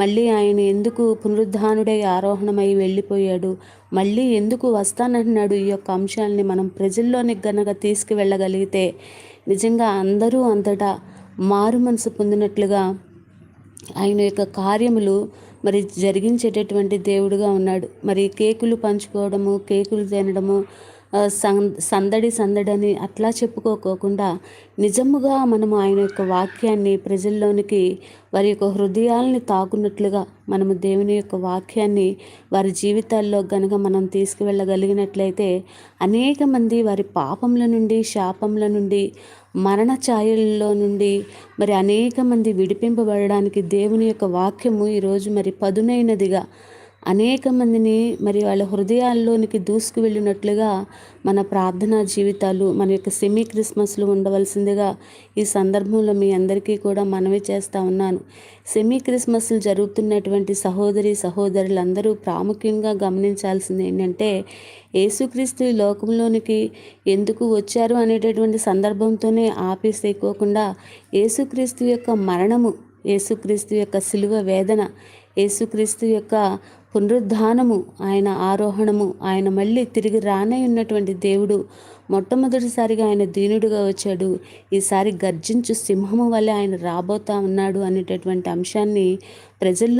మళ్ళీ ఆయన ఎందుకు పునరుద్ధానుడై ఆరోహణమై వెళ్ళిపోయాడు, మళ్ళీ ఎందుకు వస్తానంటున్నాడు, ఈ యొక్క అంశాలని మనం ప్రజల్లోనికి గనక తీసుకువెళ్ళగలిగితే నిజంగా అందరూ అంతటా మారు మనసు పొందినట్లుగా ఆయన యొక్క కార్యములు మరి జరిగించేటటువంటి దేవుడుగా ఉన్నాడు. మరి కేకులు పంచుకోవడము, కేకులు తినడము, సందడి సందడని అట్లా చెప్పుకోకుండా నిజముగా మనము ఆయన యొక్క వాక్యాన్ని ప్రజల్లోనికి వారి యొక్క హృదయాలని తాకున్నట్లుగా మనము దేవుని యొక్క వాక్యాన్ని వారి జీవితాల్లో గనక మనం తీసుకువెళ్ళగలిగినట్లయితే అనేక మంది వారి పాపముల నుండి, శాపముల నుండి, మరణ ఛాయల్లో నుండి మరి అనేక మంది విడిపింపబడడానికి దేవుని యొక్క వాక్యము ఈరోజు మరి పదునైనదిగా అనేక మందిని మరి వాళ్ళ హృదయాల్లోనికి దూసుకు వెళ్ళినట్లుగా మన ప్రార్థనా జీవితాలు, మన యొక్క సెమీ క్రిస్మస్లు ఉండవలసిందిగా ఈ సందర్భంలో మీ అందరికీ కూడా మనవి చేస్తూ ఉన్నాను. సెమీ క్రిస్మస్లు జరుగుతున్నటువంటి సహోదరులందరూ ప్రాముఖ్యంగా గమనించాల్సింది ఏంటంటే, యేసుక్రీస్తు ఈ లోకంలోనికి ఎందుకు వచ్చారు అనేటటువంటి సందర్భంతోనే ఆపేసేయకోకుండా యేసుక్రీస్తు యొక్క మరణము, యేసుక్రీస్తు యొక్క శిలువ వేదన, యేసుక్రీస్తు యొక్క పునరుద్ధానము, ఆయన ఆరోహణము, ఆయన మళ్ళీ తిరిగి రానై ఉన్నటువంటి దేవుడు, మొట్టమొదటిసారిగా ఆయన దీనుడుగా వచ్చాడు, ఈసారి గర్జించు సింహము వలె ఆయన రాబోతా ఉన్నాడు అనేటటువంటి అంశాన్ని ప్రజల్లో